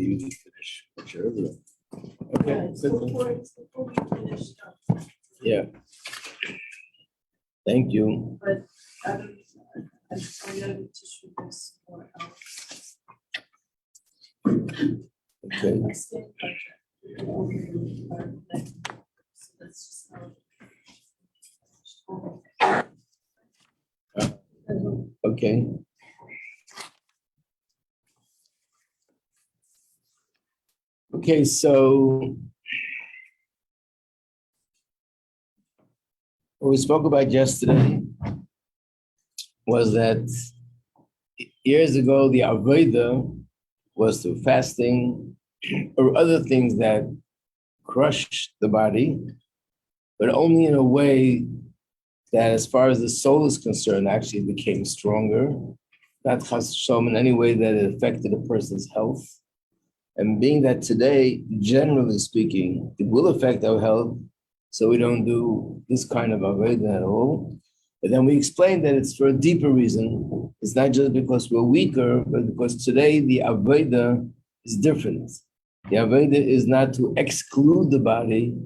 You can finish much earlier. Okay. Yeah, it's before we finish up. Yeah. Thank you. But I don't, I know to shoot this more else. Okay. I stand by that. So that's just how. Okay. Okay, so what we spoke about yesterday was that years ago the Avodah was through fasting or other things that crushed the body, but only in a way that as far as the soul is concerned, actually became stronger, not chas v'shalom in any way that it affected a person's health. And being that today, generally speaking, it will affect our health, so we don't do this kind of avodah at all. But then we explained that it's for a deeper reason. It's not just because we're weaker, but because today the avodah is different. The avodah is not to exclude the body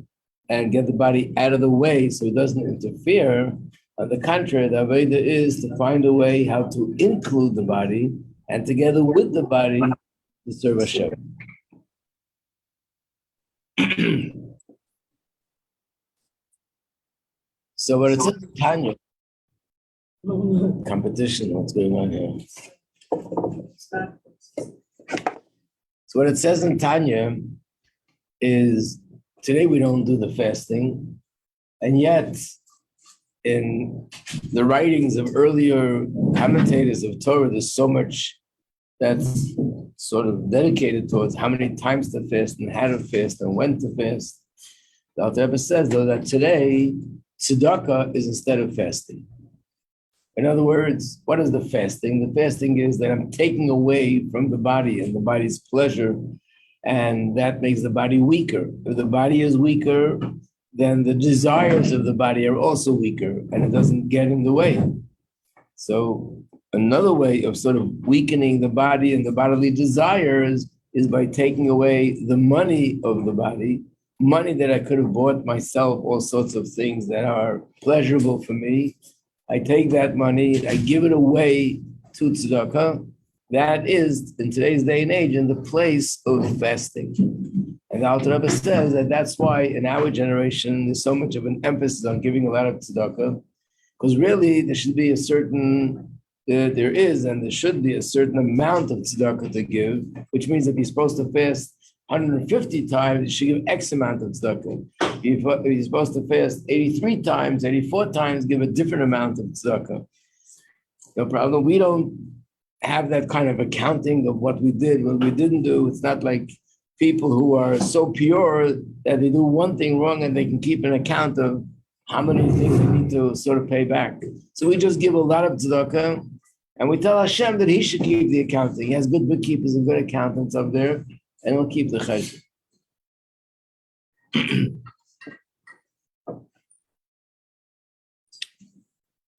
and get the body out of the way so it doesn't interfere. On the contrary, the avodah is to find a way how to include the body and together with the body to serve Hashem. So what it says in Tanya, competition, what's going on here? So what it says in Tanya is today we don't do the fasting, and yet in the writings of earlier commentators of Torah, there's so much that's sort of dedicated towards how many times to fast and how to fast and when to fast. The Alter Rebbe says, though, that today tzedakah is instead of fasting. In other words, what is the fasting? The fasting is that I'm taking away from the body and the body's pleasure, and that makes the body weaker. If the body is weaker, then the desires of the body are also weaker, and it doesn't get in the way. So another way of sort of weakening the body and the bodily desires is by taking away the money of the body, money that I could have bought myself, all sorts of things that are pleasurable for me. I take that money, I give it away to tzedakah. That is, in today's day and age, in the place of fasting. And the Alter Rebbe says that that's why in our generation, there's so much of an emphasis on giving a lot of tzedakah, because really there should be a certain, there is and there should be a certain amount of tzedakah to give, which means if you're supposed to fast 150 times, you should give X amount of tzedakah. If you're supposed to fast 83 times, 84 times, give a different amount of tzedakah. No problem. We don't have that kind of accounting of what we did, what we didn't do. It's not like people who are so pure that they do one thing wrong and they can keep an account of how many things they need to sort of pay back. So we just give a lot of tzedakah and we tell Hashem that he should keep the accounting. He has good bookkeepers and good accountants up there, and he'll keep the cheshbon.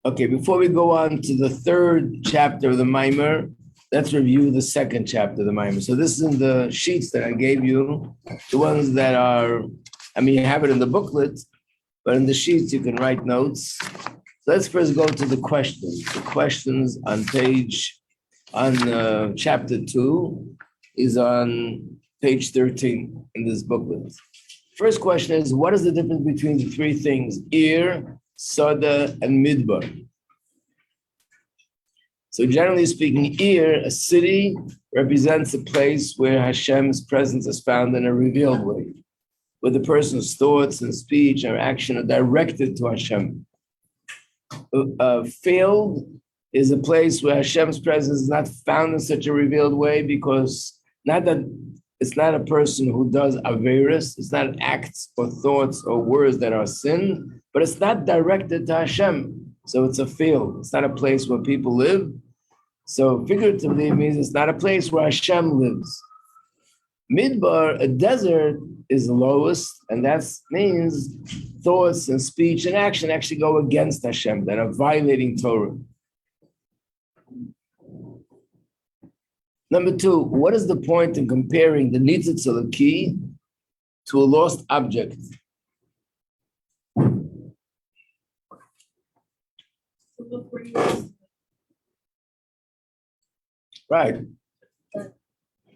Okay, before we go on to the third chapter of the Maimer, let's review the second chapter of the Maimer. So this is in the sheets that I gave you, the ones that are, I mean, you have it in the booklet, but in the sheets you can write notes. So let's first go to the questions. The questions on chapter 2 is on page 13 in this booklet. First question is, what is the difference between the three things, Ir, Sada, and Midbar? So generally speaking, Ir, a city, represents a place where Hashem's presence is found in a revealed way, where the person's thoughts and speech or action are directed to Hashem. A field is a place where Hashem's presence is not found in such a revealed way, because not that it's not a person who does aveirus, it's not acts or thoughts or words that are sin, but it's not directed to Hashem. So it's a field. It's not a place where people live. So figuratively, it means it's not a place where Hashem lives. Midbar, a desert, is the lowest, and that means thoughts and speech and action actually go against Hashem, that are violating Torah. Number two, what is the point in comparing the nitzitz of the key to a lost object? So look where you are. Right.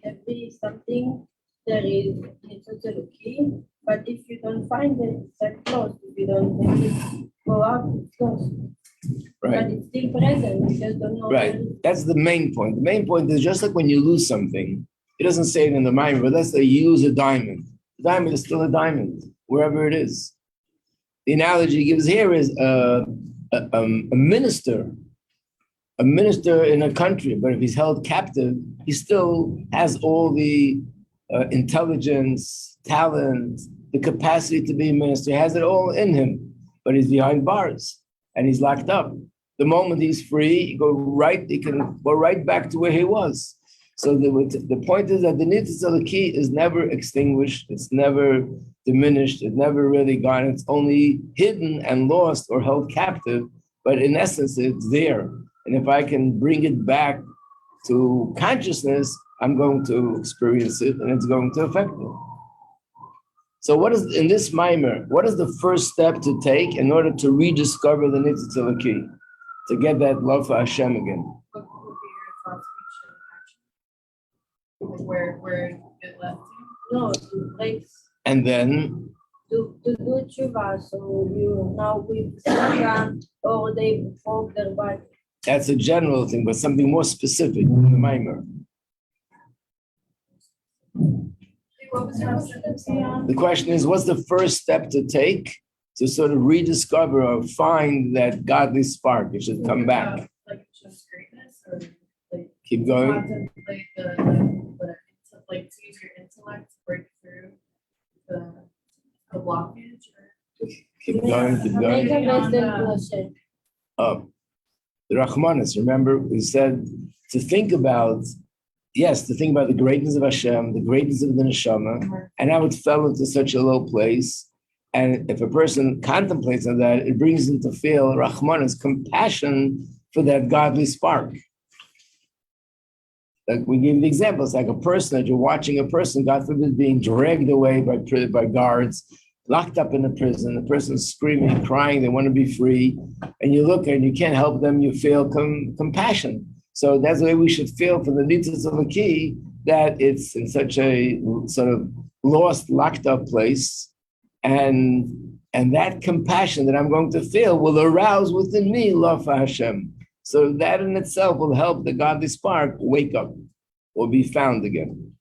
If be something there is it's a key, but if you don't find it, it's closed. If you don't maybe go up, it's closed. But Right. it's still present. You just don't know. Right. where it is. That's the main point. The main point is just like when you lose something, it doesn't say it in the mind, but let's say you lose a diamond. The diamond is still a diamond, wherever it is. The analogy he gives here is a minister in a country, but if he's held captive, he still has all the intelligence, talent, the capacity to be a minister. He has it all in him, but he's behind bars and he's locked up. The moment he's free, he can go right back to where he was. So the point is that the nitzitz of the key is never extinguished, it's never diminished, it's never really gone, it's only hidden and lost or held captive, but in essence, it's there. And if I can bring it back to consciousness, I'm going to experience it and it's going to affect me. So what is, in this mimer, what is the first step to take in order to rediscover the nitzitz of the key? To get that love for Hashem again? What would be your thoughts, action? Like where it left you? No, to break, And then, to do tshuva. So you now with Satan, or they broke their body. that's a general thing, but something more specific in the mimer. What was your question? The question is, what's the first step to take to sort of rediscover or find that godly spark? It should come back. Like just greatness or like Keep going. contemplate like to use your intellect to break through the blockage or Keep going, keep Make going. a best to Hashem. The Rahmanis, remember, we said to think about, yes, to think about the greatness of Hashem, the greatness of the neshama, and how it fell into such a low place. And if a person contemplates on that, it brings him to feel Rahmanis, compassion for that godly spark. Like we gave the example, it's like a person that you're watching a person, God forbid, being dragged away by guards, locked up in a prison, the person's screaming, crying, they want to be free, and you look and you can't help them, you feel compassion. So that's the way we should feel for the nitzitz of the key, that it's in such a sort of lost, locked up place, and that compassion that I'm going to feel will arouse within me love for Hashem. So that in itself will help the godly spark wake up or be found again.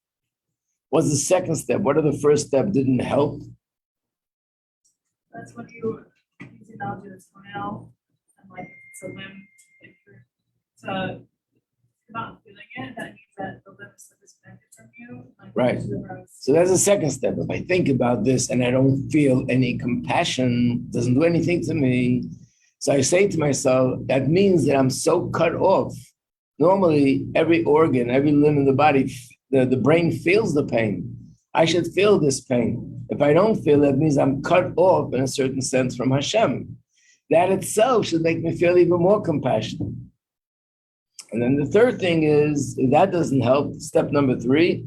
What's the second step? What are the first step didn't help? that's when you use the analogy of the toenail and like it's a limb. If you're not feeling it, that means that the limb is disconnected from you. Like, Right. So that's the second step. If I think about this and I don't feel any compassion, doesn't do anything to me. So I say to myself, that means that I'm so cut off. Normally, every organ, every limb in the body, the brain feels the pain. I should feel this pain. If I don't feel it, it means I'm cut off in a certain sense from Hashem. That itself should make me feel even more compassion. And then the third thing is, if that doesn't help, step number 3,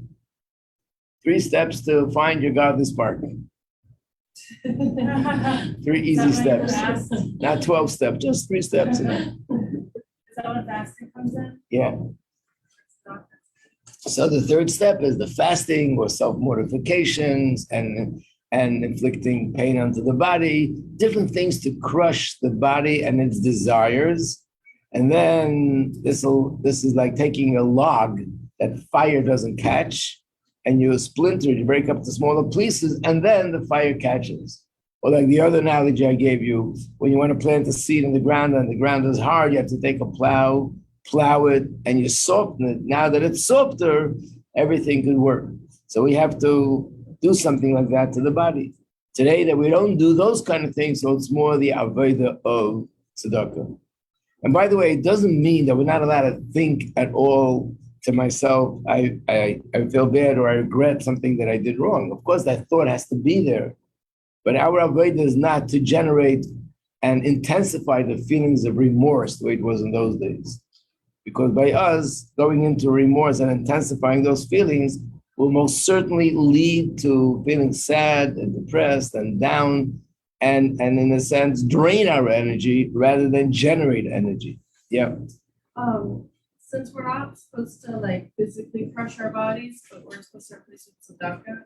3 steps to find your godly spark. 3 easy steps. Not 12 steps, just 3 steps. Is that when fasting comes in? Yeah. So the third step is the fasting or self-mortifications and inflicting pain onto the body, different things to crush the body and its desires. And then this is like taking a log that fire doesn't catch, and you splinter it, you break up to smaller pieces, and then the fire catches. Or like the other analogy I gave you, when you want to plant a seed in the ground and the ground is hard, you have to take a plow it, and you soften it. Now that it's softer, everything could work. So we have to do something like that to the body. Today that we don't do those kind of things, so it's more the avodah of tzedakah. And by the way, it doesn't mean that we're not allowed to think at all to myself, I feel bad or I regret something that I did wrong. Of course, that thought has to be there. But our avodah is not to generate and intensify the feelings of remorse the way it was in those days. Because by us going into remorse and intensifying those feelings will most certainly lead to feeling sad and depressed and down and in a sense drain our energy rather than generate energy. Yeah. Since we're not supposed to like physically crush our bodies, but we're supposed to replace with tzedakah,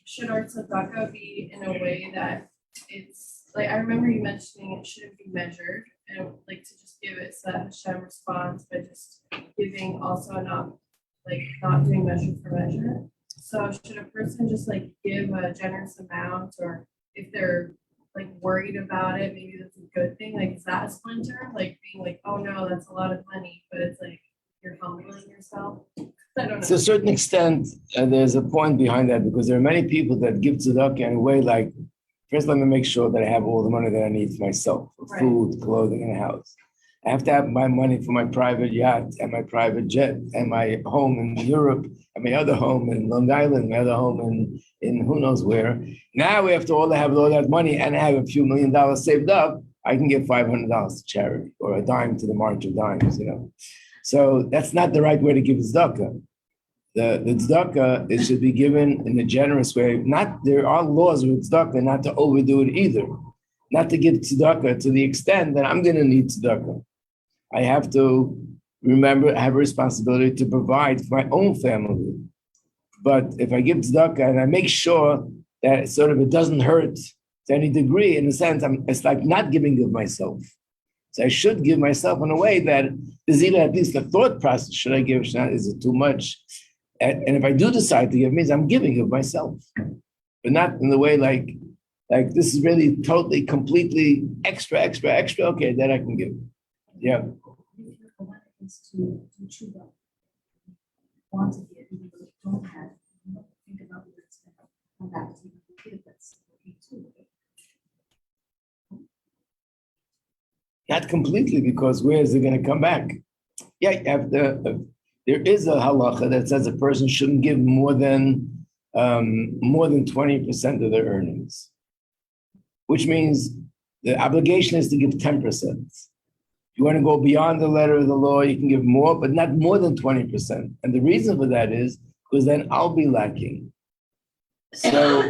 should our tzedakah be in a way that it's like, I remember you mentioning it shouldn't be measured and like to just give it so that Hashem responds by just giving, also not like not doing measure for measure. So should a person just like give a generous amount, or if they're like worried about it, maybe that's a good thing? Like, is that a splinter? Like being like, oh no, that's a lot of money, but it's like you're humbling yourself. I don't know. To a certain extent, there's a point behind that, because there are many people that give tzedakah in a way like, first let me make sure that I have all the money that I need for myself, for food, clothing, and a house. I have to have my money for my private yacht and my private jet and my home in Europe and my other home in Long Island, my other home in who knows where. Now we have to all have all that money and have a few $1,000,000 saved up. I can give $500 to charity or a dime to the March of Dimes, you know. So that's not the right way to give tzedakah. The tzedakah, it should be given in a generous way. There are laws with tzedakah not to overdo it either. Not to give tzedakah to the extent that I'm going to need tzedakah. I have to remember, I have a responsibility to provide for my own family. But if I give tzedakah and I make sure that sort of it doesn't hurt to any degree, in a sense, it's like not giving of myself. So I should give myself in a way that there's even at least a thought process. Should I give? Is it too much? And if I do decide to give, it means I'm giving of myself, but not in the way like this is really totally, completely extra. Okay, that I can give. Yeah. If your awareness is to tshuva, want to give, even though you don't have, you don't think about whether it's going to come back to you, give that's okay too. Not completely, because where is it going to come back? Yeah, you have there is a halacha that says a person shouldn't give more than 20% of their earnings, which means the obligation is to give 10%. If you want to go beyond the letter of the law, you can give more, but not more than 20%. And the reason for that is because then I'll be lacking. So,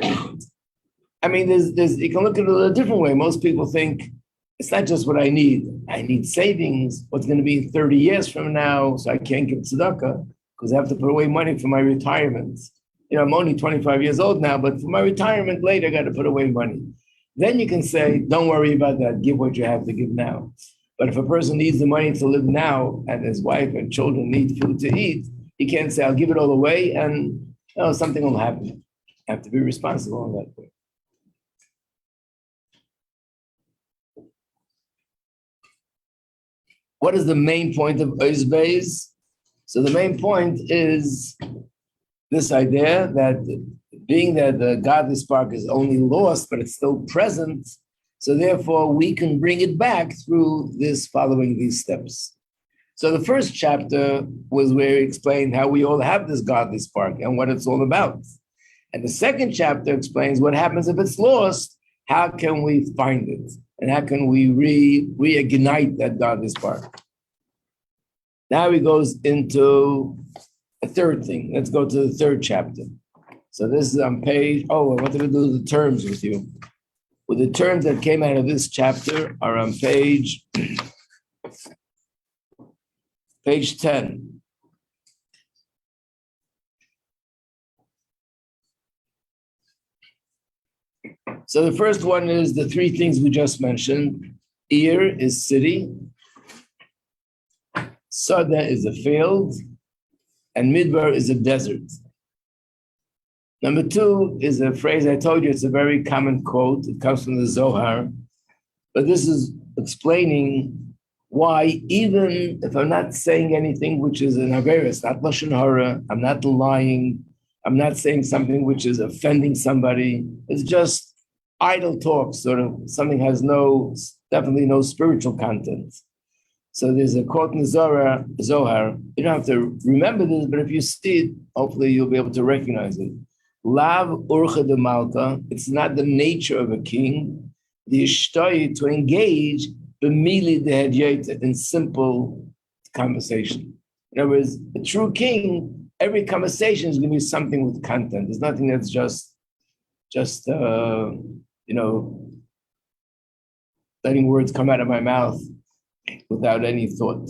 I mean, there's you can look at it a different way. Most people think it's not just what I need. I need savings. What's going to be 30 years from now? So I can't give tzedakah because I have to put away money for my retirement. You know, I'm only 25 years old now, but for my retirement later, I got to put away money. Then you can say, don't worry about that. Give what you have to give now. But if a person needs the money to live now and his wife and children need food to eat, he can't say, I'll give it all away and something will happen. You have to be responsible in that way. What is the main point of Oz Beis? So the main point is this idea that being that the godly spark is only lost, but it's still present, so therefore we can bring it back through this, following these steps. So the first chapter was where he explained how we all have this godly spark and what it's all about. And the second chapter explains what happens if it's lost, how can we find it? And how can we reignite that godly spark? Now he goes into a third thing. Let's go to the third chapter. So this is on page, I wanted to do the terms with you. Well, the terms that came out of this chapter are on page 10. So the first one is the three things we just mentioned. Ir is city, Sada is a field, and Midbar is a desert. Number two is a phrase I told you, it's a very common quote. It comes from the Zohar, but this is explaining why even if I'm not saying anything which is an Averis, not Lashon Hara, I'm not lying, I'm not saying something which is offending somebody, it's just idle talk, sort of something has definitely no spiritual content. So there's a quote in the Zohar. You don't have to remember this, but if you see it, hopefully you'll be able to recognize it. Lav urcha de malka, it's not the nature of a king, the ishtay to engage b'mili de in simple conversation. In other words, a true king, every conversation is going to be something with content. There's nothing that's just letting words come out of my mouth without any thought.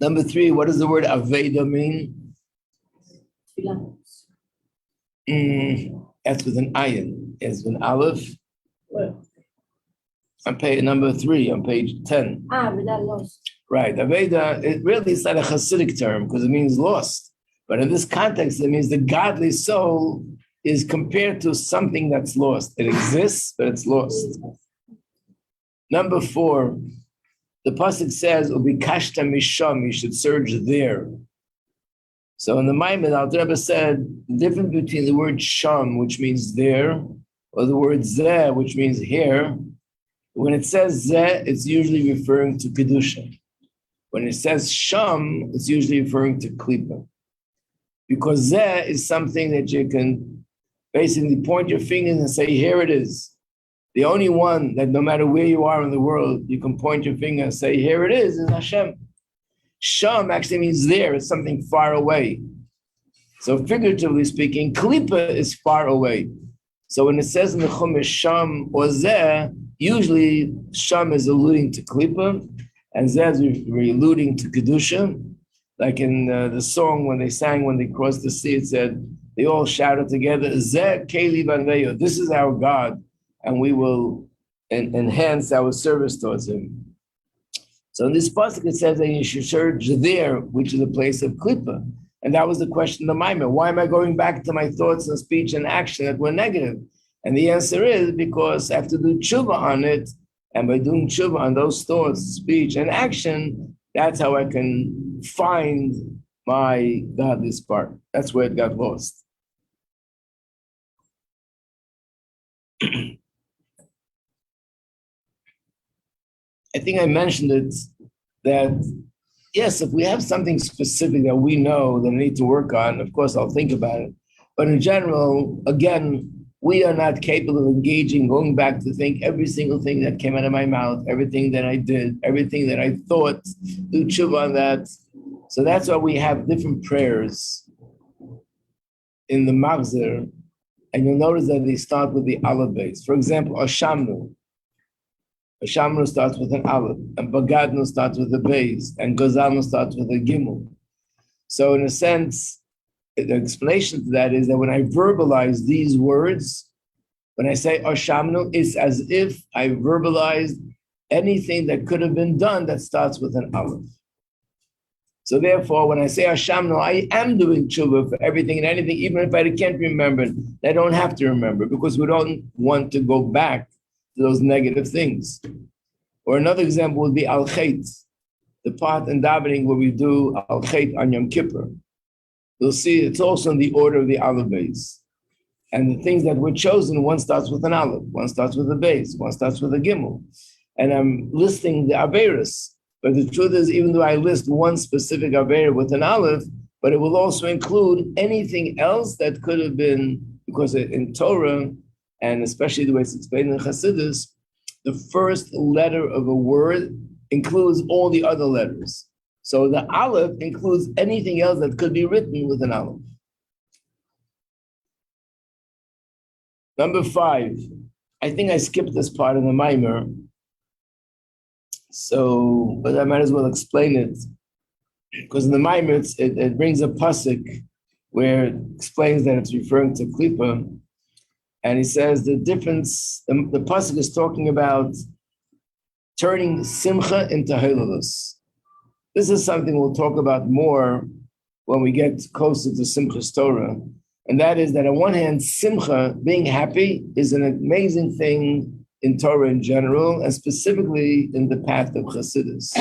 Number 3, what does the word Aveda mean? That's with an ayin. It's with an aleph. Well, On page number 3, on page 10. without loss. Right. Aveda, it really is not a Hasidic term because it means lost. But in this context, it means the godly soul is compared to something that's lost. It exists, but it's lost. Number 4, the pasuk says, "Ubikashta misham," you should search there. So in the Maimon, Alter Rebbe said the difference between the word sham, which means there, or the word zeh, which means here. When it says zeh, it's usually referring to kedusha. When it says sham, it's usually referring to klipa. Because zeh is something that you can basically point your fingers and say, here it is. The only one that no matter where you are in the world, you can point your finger and say, here it is Hashem. Sham actually means there, it's something far away. So figuratively speaking, klipa is far away. So when it says in the Chumash sham or zeh, usually sham is alluding to klipa, and zeh is alluding to kedusha. Like in the song when they sang when they crossed the sea, it said, they all shouted together, zeh keli vanveyo, this is our God, and we will enhance our service towards him. So in this pasuk it says that you should search there, which is a place of klipa. And that was the question of the Maimon. Why am I going back to my thoughts and speech and action that were negative? And the answer is because I have to do tshuva on it. And by doing tshuva on those thoughts, speech, and action, that's how I can find my godly spark. That's where it got lost. I think I mentioned it, that yes, if we have something specific that we know that I need to work on, of course I'll think about it. But in general, again, we are not capable of engaging, going back to think every single thing that came out of my mouth, everything that I did, everything that I thought, do tshuva on that. So that's why we have different prayers in the Machzor, and you'll notice that they start with the Aleph base. For example, Ashamnu. Ashamnu starts with an Aleph, and Bagadnu starts with a base, and Gozalnu starts with a Gimel. So in a sense, the explanation to that is that when I verbalize these words, when I say Ashamnu, it's as if I verbalized anything that could have been done that starts with an Aleph. So therefore, when I say Ashamnu, I am doing tshuva for everything and anything, even if I can't remember it. I don't have to remember because we don't want to go back to those negative things. Or another example would be Al Chait, the part in davening where we do Al Chait on Yom Kippur. You'll see it's also in the order of the Aleph base. And the things that were chosen, one starts with an Aleph, one starts with a base, one starts with a Gimel. And I'm listing the Averis. But the truth is, even though I list one specific Aver with an Aleph, but it will also include anything else that could have been, because in Torah, and especially the way it's explained in Chassidus, the first letter of a word includes all the other letters. So the Aleph includes anything else that could be written with an Aleph. Number 5, I think I skipped this part in the Maimer. So, but I might as well explain it, because in the Maimer it brings a pasuk where it explains that it's referring to klipa, and he says the difference. The pasuk is talking about turning simcha into hilulus. This is something we'll talk about more when we get closer to Simchas Torah, and that is that on one hand, simcha, being happy, is an amazing thing in Torah in general, and specifically in the path of Chassidus.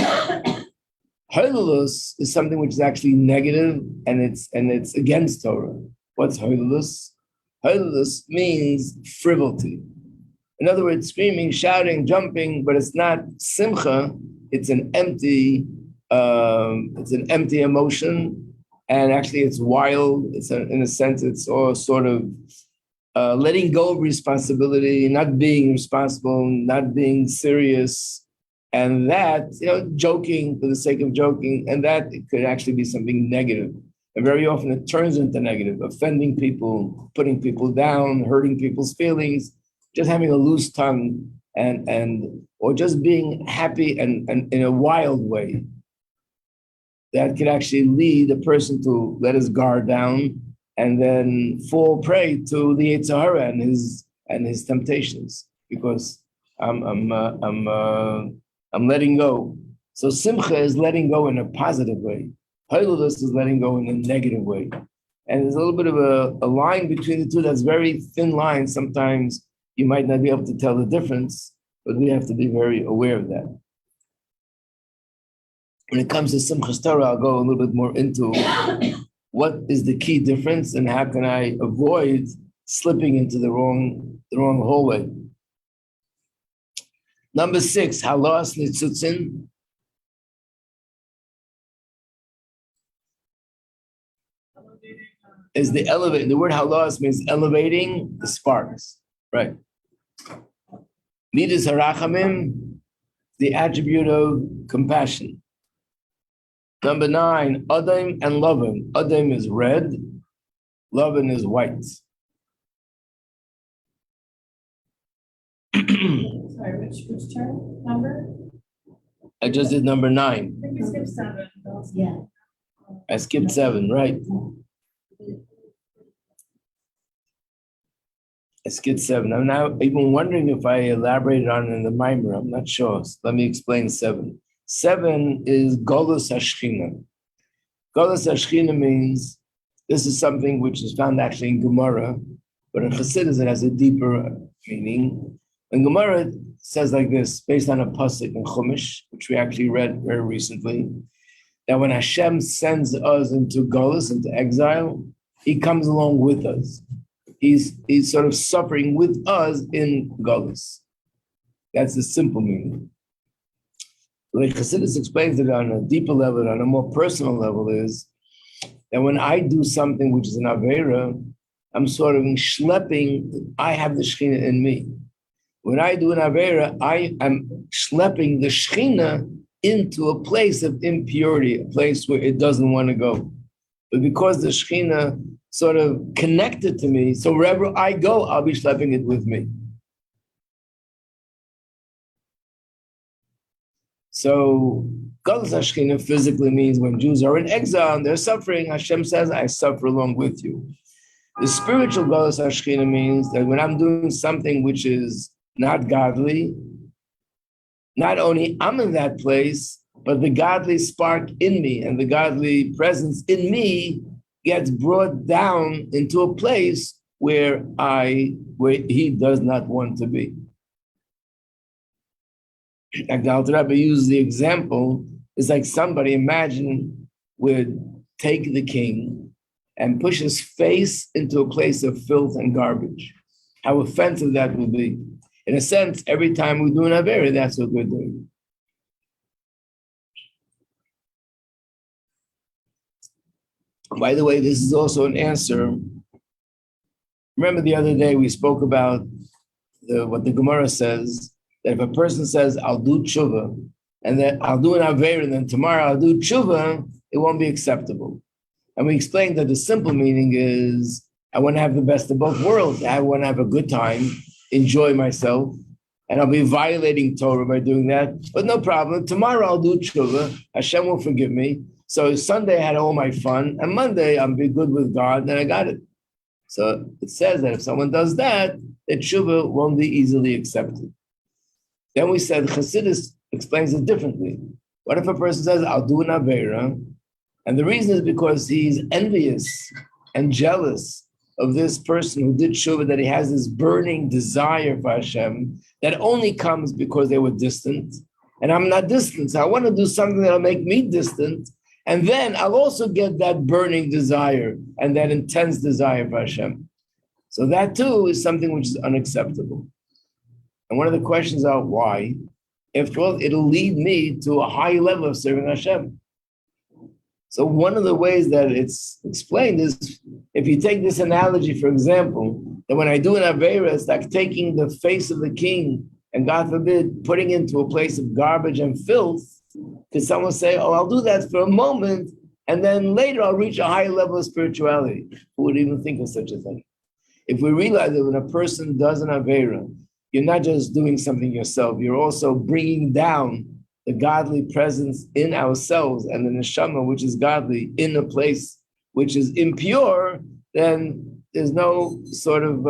Hilulus is something which is actually negative, and it's against Torah. What's Hilulus? Hilulus means frivolity. In other words, screaming, shouting, jumping, but it's not simcha. It's an empty emotion, and actually it's wild. In a sense, it's all sort of letting go of responsibility, not being responsible, not being serious, And that, joking for the sake of joking, and that could actually be something negative. And very often it turns into negative, offending people, putting people down, hurting people's feelings, just having a loose tongue or just being happy and in a wild way. That could actually lead a person to let his guard down and then fall prey to the Yetzer Hara and his temptations, because I'm letting go. So simcha is letting go in a positive way. Hilulus is letting go in a negative way. And there's a little bit of a line between the two that's very thin line. Sometimes you might not be able to tell the difference, but we have to be very aware of that. When it comes to Simchas Torah, I'll go a little bit more into what is the key difference and how can I avoid slipping into the wrong hallway. Number 6, halos nitzutzin. Is the elevate. The word halos means elevating the sparks, right? Midas harachamim, the attribute of compassion. Number 9, Adam and Lavan. Adam is red, Lavan is white. Sorry, which term, number? I just did number 9. I think we skipped 7. Yeah. I skipped 7, right? I skipped 7. I'm now even wondering if I elaborated on it in the mimer. I'm not sure. So let me explain 7. 7 is Golus Hashchina. Golus Hashchina means this is something which is found actually in Gemara, but in Chassidus it has a deeper meaning. And Gemara says like this, based on a pasuk in Chumash, which we actually read very recently, that when Hashem sends us into Golus, into exile, He comes along with us. He's sort of suffering with us in Golus. That's the simple meaning. Like Chassidus explains it on a deeper level, on a more personal level, is that when I do something which is an Aveira, I'm sort of schlepping, I have the Shekhinah in me. When I do an Aveira, I am schlepping the Shekhinah into a place of impurity, a place where it doesn't want to go. But because the Shekhinah sort of connected to me, so wherever I go, I'll be schlepping it with me. So, Galus Hashchina physically means when Jews are in exile and they're suffering, Hashem says, I suffer along with you. The spiritual Galus Hashchina means that when I'm doing something which is not godly, not only I'm in that place, but the godly spark in me and the godly presence in me gets brought down into a place where he does not want to be. Like the Alter Rebbe used the example, it's like somebody, imagine, would take the king and push his face into a place of filth and garbage. How offensive that would be. In a sense, every time we do an Avera, that's what we're doing. By the way, this is also an answer. Remember the other day we spoke about what the Gemara says, that if a person says, I'll do tshuva, and then I'll do an Aveira, and then tomorrow I'll do tshuva, it won't be acceptable. And we explained that the simple meaning is, I want to have the best of both worlds. I want to have a good time, enjoy myself, and I'll be violating Torah by doing that, but no problem. Tomorrow I'll do tshuva, Hashem will forgive me. So Sunday I had all my fun, and Monday I'll be good with God, and I got it. So it says that if someone does that, tshuva won't be easily accepted. Then we said Chassidus explains it differently. What if a person says, I'll do an Aveira, and the reason is because he's envious and jealous of this person who did tshuva, that he has this burning desire for Hashem that only comes because they were distant, and I'm not distant, so I want to do something that'll make me distant, and then I'll also get that burning desire and that intense desire for Hashem. So that too is something which is unacceptable. And one of the questions are why? After all, it'll lead me to a high level of serving Hashem. So one of the ways that it's explained is, if you take this analogy, for example, that when I do an Aveira, it's like taking the face of the king and God forbid, putting into a place of garbage and filth, could someone say, oh, I'll do that for a moment, and then later I'll reach a higher level of spirituality? Who would even think of such a thing? If we realize that when a person does an Avera, you're not just doing something yourself, you're also bringing down the godly presence in ourselves and the neshama, which is godly, in a place which is impure, then there's no sort of,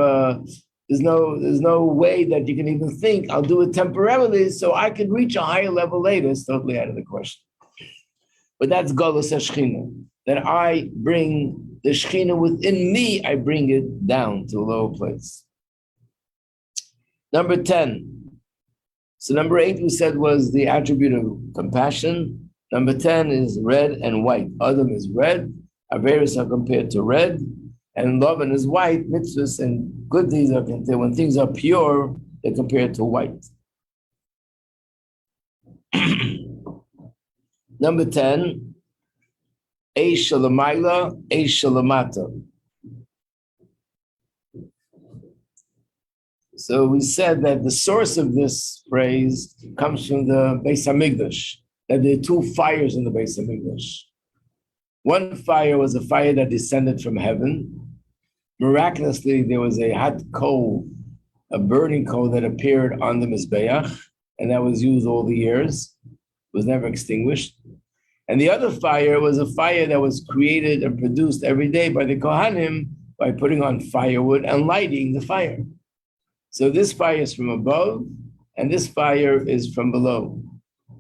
there's no way that you can even think, I'll do it temporarily so I can reach a higher level later. It's totally out of the question. But that's Golus HaShechina, that I bring the Shechina within me, I bring it down to a lower place. Number 10. So number 8 we said was the attribute of compassion. Number 10 is red and white. Adam is red, Averis are compared to red, and love is white. Mitzvahs and good deeds are compared. When things are pure, they're compared to white. Number 10, Eish Shalamayla, Eish Shalamata. So we said that the source of this phrase comes from the Beis Hamikdash, that there are two fires in the Beis Hamikdash. One fire was a fire that descended from heaven. Miraculously, there was a hot coal, a burning coal that appeared on the Mizbeach, and that was used all the years, was never extinguished. And the other fire was a fire that was created and produced every day by the Kohanim by putting on firewood and lighting the fire. So this fire is from above, and this fire is from below.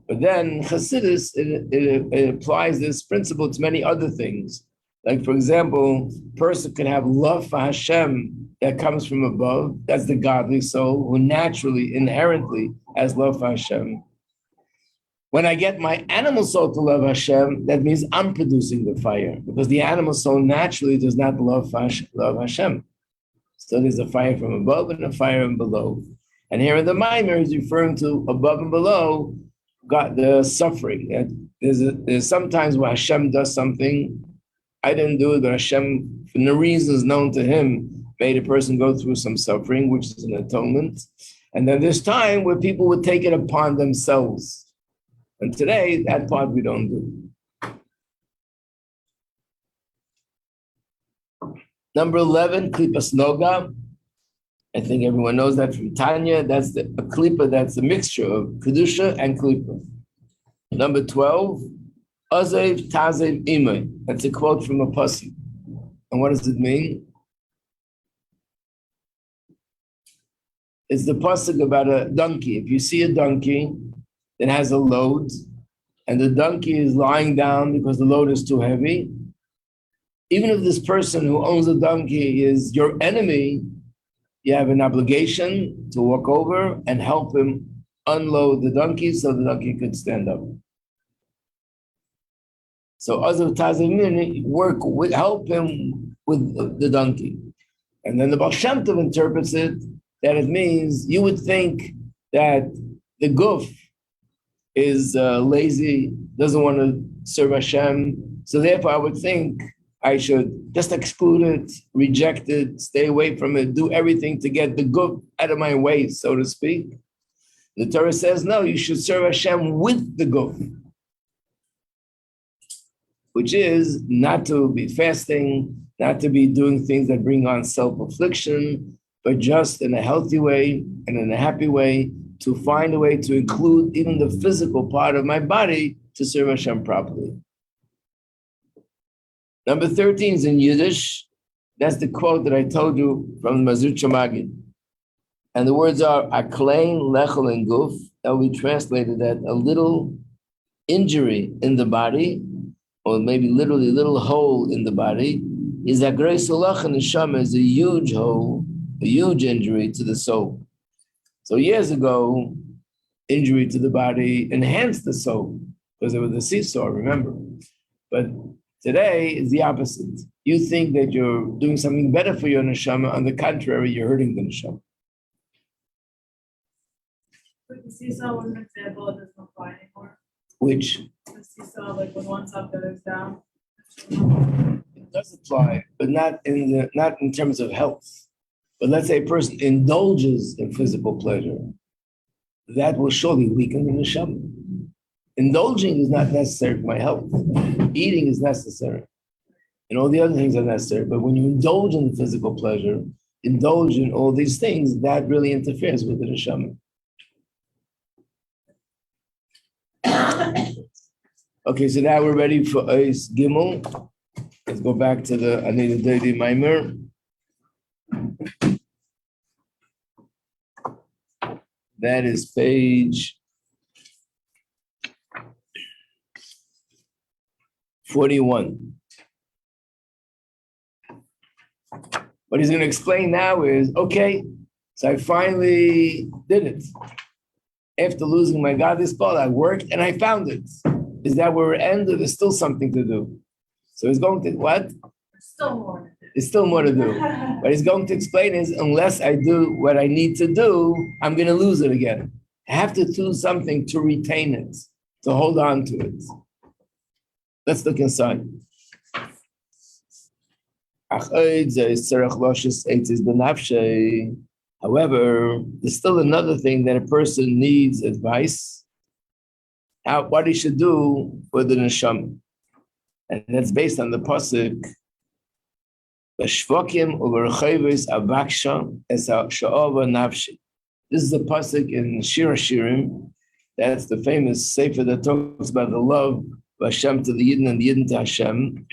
But then Chassidus, it applies this principle to many other things. Like, for example, a person can have love for Hashem that comes from above. That's the godly soul who naturally, inherently has love for Hashem. When I get my animal soul to love Hashem, that means I'm producing the fire, because the animal soul naturally does not love Hashem. So there's a fire from above and a fire from below. And here in the Maimer is referring to above and below, got the suffering. There's sometimes where Hashem does something, I didn't do it, but Hashem, for the reasons known to him, made a person go through some suffering, which is an atonement. And then there's time where people would take it upon themselves. And today, that part we don't do. Number 11, Klipas Noga. I think everyone knows that from Tanya. That's a klipa, that's a mixture of Kedusha and klipa. Number 12, Azev Tazev Imay. That's a quote from a pasuk. And what does it mean? It's the pasuk about a donkey. If you see a donkey that has a load, and the donkey is lying down because the load is too heavy, even if this person who owns the donkey is your enemy, you have an obligation to walk over and help him unload the donkey so the donkey could stand up. So Azav Tazim, work with, help him with the donkey. And then the Baal Shem Tov interprets it that it means you would think that the guf is lazy, doesn't want to serve Hashem. So therefore I would think I should just exclude it, reject it, stay away from it, do everything to get the guf out of my way, so to speak. The Torah says, no, you should serve Hashem with the guf, which is not to be fasting, not to be doing things that bring on self-affliction, but just in a healthy way and in a happy way to find a way to include even the physical part of my body to serve Hashem properly. Number 13 is in Yiddish. That's the quote that I told you from the Mazut Magid. And the words are, Aklein lechel en guf. That will be translated that a little injury in the body, or maybe literally a little hole in the body, is a grace olach and neshama, is a huge hole, a huge injury to the soul. So years ago, injury to the body enhanced the soul, because it was a seesaw, remember? But today is the opposite. You think that you're doing something better for your neshama. On the contrary, you're hurting the neshama. But the seesaw was an example, it doesn't apply anymore. Which? The seesaw, like when one's up, the other's down. It does apply, but not in terms of health. But let's say a person indulges in physical pleasure. that will surely weaken the neshama. Indulging is not necessary for my health. Eating is necessary. And all the other things are necessary. But when you indulge in physical pleasure, indulge in all these things, that really interferes with the neshama. Okay, so now we're ready for Eis Gimel. Let's go back to the Anida Deidi Maimer. That is page 41. What he's going to explain now is, okay, so I finally did it. After losing my godly spot, I worked and I found it. Is that where it ended? There's still something to do. So he's going to, what? There's still more to do. There's still more to do. What he's going to explain is, unless I do what I need to do, I'm going to lose it again. I have to do something to retain it, to hold on to it. Let's look inside. However, there's still another thing that a person needs advice, what he should do for the neshama. And that's based on the pasuk, B'shvokim u'berchoves avaksha es ha'sha'ava nafshi. This is the pasuk in Shir HaShirim. That's the famous sefer that talks about the love of Hashem to the Yidden and the Yidden to Hashem.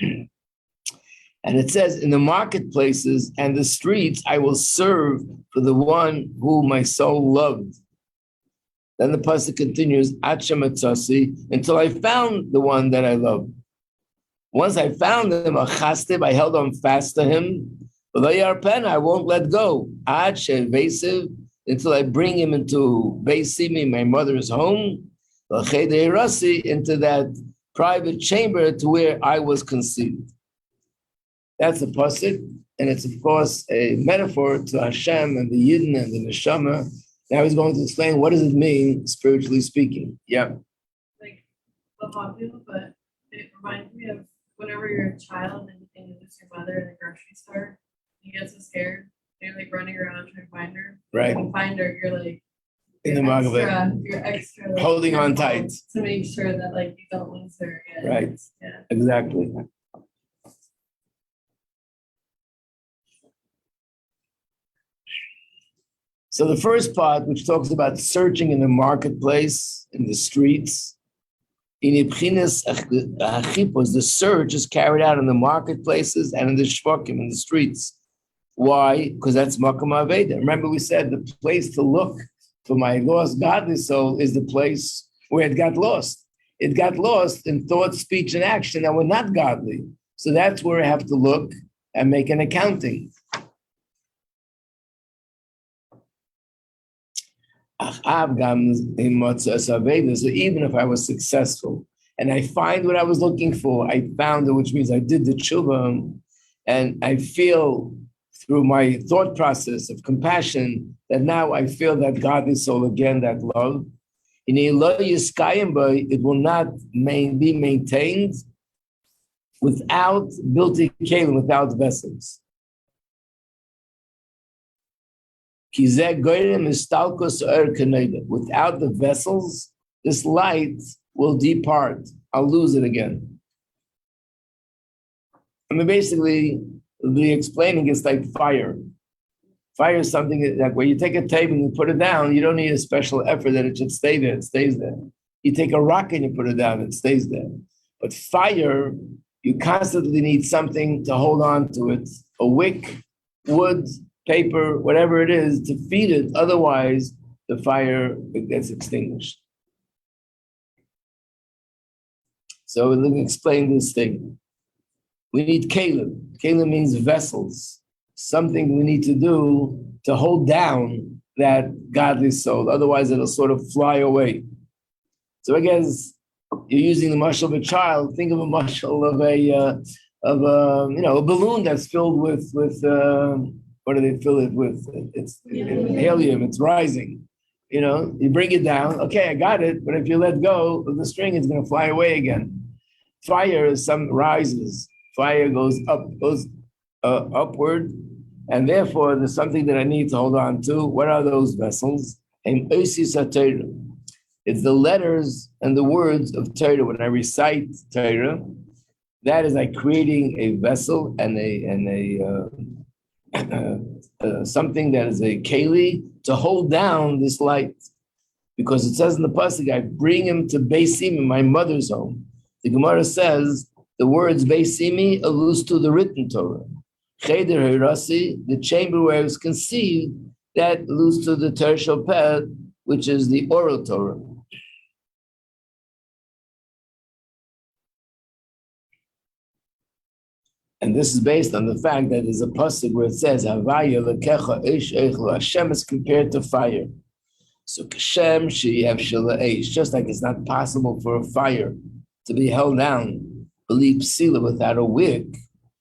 And it says, in the marketplaces and the streets, I will serve for the one who my soul loved. Then the pasuk continues, until I found the one that I loved. Once I found him, I held on fast to him. I won't let go. Until I bring him into Beis Simi, my mother's home, into that private chamber to where I was conceived. That's the pasuk, and it's of course a metaphor to Hashem and the Yidden and the Neshama. Now he's going to explain what does it mean spiritually speaking. Yeah. Like the popular, but it reminds me of whenever you're a child and you lose your mother in the grocery store, you get so scared. You're like running around trying to find her. Right. When you find her, you're like in the market, you're extra like, holding on tight to make sure that like you don't lose her again. Right. Yeah. Exactly. So the first part, which talks about searching in the marketplace, in the streets, the search is carried out in the marketplaces and in the shvakim, in the streets. Why? Because that's Makom Aveda. Remember we said the place to look for my lost godly soul is the place where it got lost. It got lost in thought, speech, and action that were not godly. So that's where I have to look and make an accounting. So even if I was successful and I find what I was looking for, I found it, which means I did the tshuva, and I feel through my thought process of compassion that now I feel that godly soul again, that love. It will not be maintained without built-in kelim, without vessels. Without the vessels, this light will depart. I'll lose it again. I mean, basically, the explaining is like fire. Fire is something that where you take a table and you put it down, you don't need a special effort that it should stay there. It stays there. You take a rock and you put it down, it stays there. But fire, you constantly need something to hold on to it. A wick, wood, paper, whatever it is, to feed it. Otherwise, the fire gets extinguished. So let me explain this thing. We need kelim. Kelim means vessels. Something we need to do to hold down that godly soul. Otherwise, it'll sort of fly away. So I guess you're using the mashal of a child. Think of a mashal of a balloon that's filled with what do they fill it with? It's helium. It's rising. You bring it down. Okay, I got it. But if you let go of the string, it's going to fly away again. Fire rises. Fire goes upward, and therefore there's something that I need to hold on to. What are those vessels? And Osis HaTorah. It's the letters and the words of Torah. When I recite Torah, that is like creating a vessel and something that is a keli to hold down this light. Because it says in the pasuk, I bring him to Beisimi, my mother's home. The Gemara says the words Beisimi alludes to the written Torah. Cheder Hirasi, the chamber where it was conceived, that alludes to the Torah Shopet, which is the oral Torah. And this is based on the fact that there's a pasuk where it says, Havaya lekecha eish eichlo. Hashem is compared to fire. So Kashem sheyev shela eish, just like it's not possible for a fire to be held down, believe psila without a wick,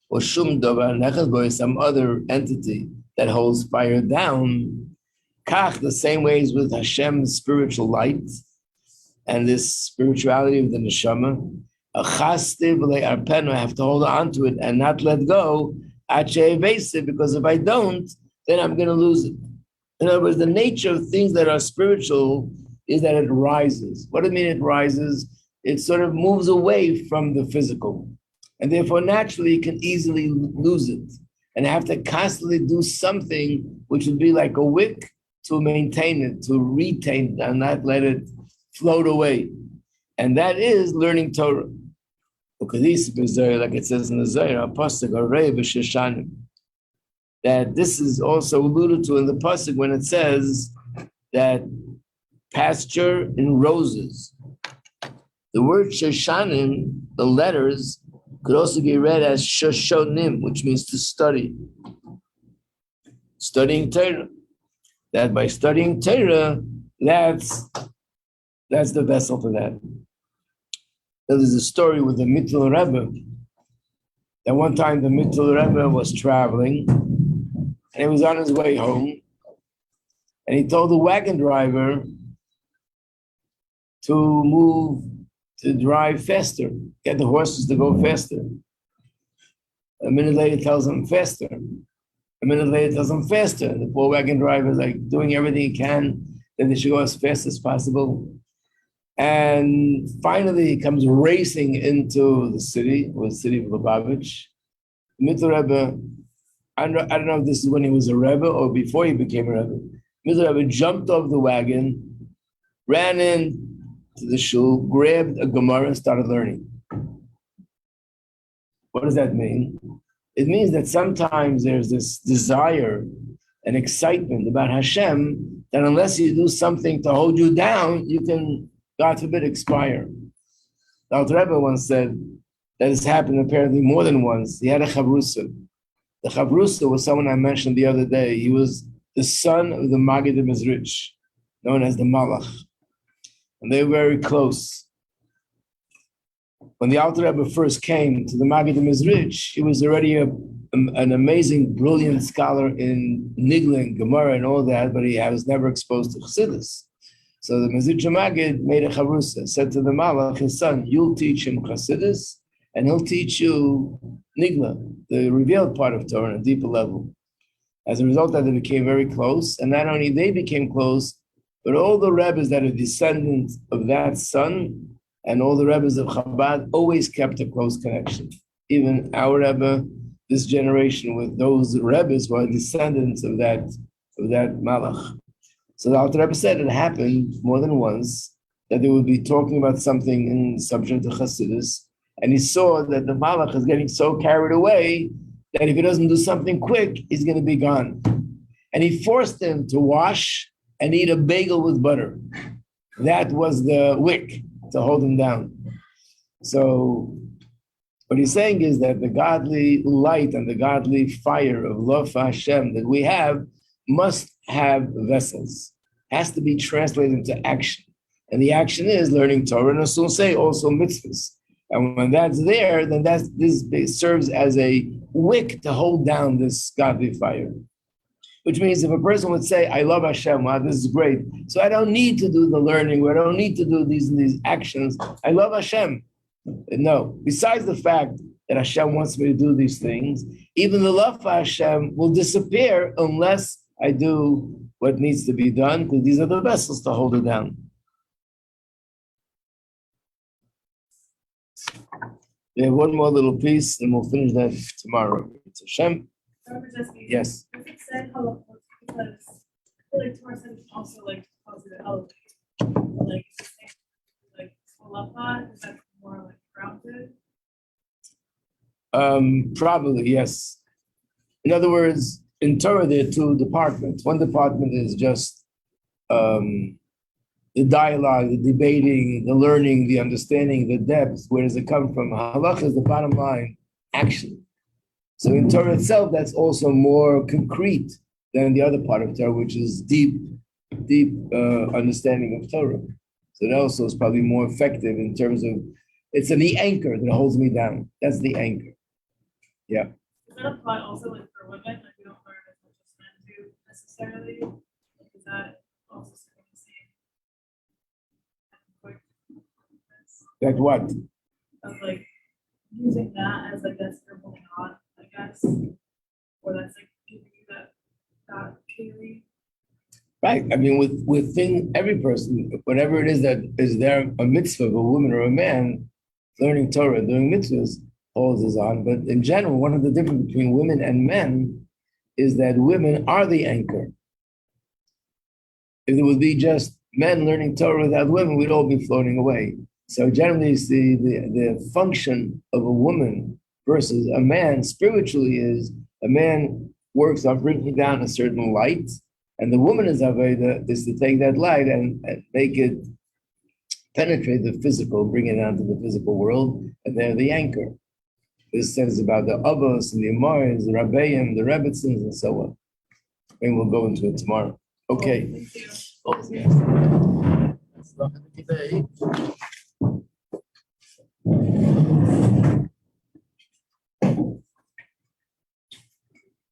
or shum davar nechas bo, some other entity that holds fire down. Kach, the same ways with Hashem's spiritual light and this spirituality of the neshama. I have to hold on to it and not let go, because if I don't, then I'm going to lose it. In other words, the nature of things that are spiritual is that it rises. What do I mean it rises? It sort of moves away from the physical. And therefore, naturally, you can easily lose it. And have to constantly do something which would be like a wick to maintain it, to retain it, and not let it float away. And that is learning Torah. Like it says in the Zohar, that this is also alluded to in the pasuk when it says that pasture in roses. The word Shoshanim, the letters, could also be read as Shoshonim, which means to study. Studying Torah. That by studying Torah, that's the vessel for that. There's a story with the Mittel Rebbe. That one time the Mittel Rebbe was traveling and he was on his way home and he told the wagon driver to drive faster, get the horses to go faster. A minute later he tells him faster. A minute later he tells him faster. The poor wagon driver is like doing everything he can that they should go as fast as possible. And finally, he comes racing into the city, or the city of Lubavitch. Mittel Rebbe, I don't know if this is when he was a Rebbe or before he became a Rebbe. Mittel Rebbe jumped off the wagon, ran in to the shul, grabbed a Gemara and started learning. What does that mean? It means that sometimes there's this desire and excitement about Hashem that unless you do something to hold you down, you can, God forbid, expire. The Alter Rebbe once said that has happened apparently more than once. He had a chavrusa. The chavrusa was someone I mentioned the other day. He was the son of the Maggid Mizrich, known as the Malach. And they were very close. When the Alter Rebbe first came to the Maggid Mizrich, he was already an amazing, brilliant scholar in Nigla and Gemara and all that, but he was never exposed to Chassidus. So the Mizrich Maggid made a chavrusa, said to the Malach, his son, you'll teach him Chassidus, and he'll teach you Nigla, the revealed part of Torah, on a deeper level. As a result of that, they became very close, and not only they became close, but all the Rebbes that are descendants of that son, and all the Rebbes of Chabad always kept a close connection. Even our Rebbe, this generation, with those Rebbes who are descendants of that Malach. So the Alter Rebbe said it happened more than once that they would be talking about something in subject to Chassidus, and he saw that the Malach is getting so carried away that if he doesn't do something quick, he's going to be gone. And he forced him to wash and eat a bagel with butter. That was the wick to hold him down. So what he's saying is that the godly light and the godly fire of love for Hashem that we have must have vessels, has to be translated into action. And the action is learning Torah, and as we'll say, also mitzvahs. And when that's there, then this serves as a wick to hold down this godly fire. Which means if a person would say, I love Hashem, wow, this is great. So I don't need to do the learning, or I don't need to do these actions. I love Hashem. No, besides the fact that Hashem wants me to do these things, even the love for Hashem will disappear unless I do what needs to be done, because these are the vessels to hold it down. We have one more little piece, and we'll finish that tomorrow. It's Hashem. Majeski, Yes. if it said hello, because I feel like Torah said also like positive elevate. Like, it's the same, like, Halacha, is that more like grounded? Probably, yes. In other words, in Torah, there are two departments. One department is just the dialogue, the debating, the learning, the understanding, the depth. Where does it come from? Halacha is the bottom line, action. So in Torah itself, that's also more concrete than the other part of Torah, which is deep understanding of Torah. So that also is probably more effective in terms of, it's the anchor that holds me down. That's the anchor. Yeah. Does that apply also like for women? Like we don't learn as much as men do necessarily? Like, is that also sort of the same? That what? Of like using that as like that's you're holding on, I guess, or that's like giving you that theory. Right. I mean, within every person, whatever it is that is there a mitzvah of a woman or a man, learning Torah, doing mitzvahs, holds us on. But in general, one of the difference between women and men is that women are the anchor. If it would be just men learning Torah without women, we'd all be floating away. So generally, the function of a woman versus a man spiritually is a man works on bringing down a certain light, and the woman is to take that light and make it penetrate the physical, bring it down to the physical world, and they're the anchor. This says about the Avos and the Amaris, the Rabbeim, the Rebbitzins, and so on. And we'll go into it tomorrow. Okay. Thank you. Today.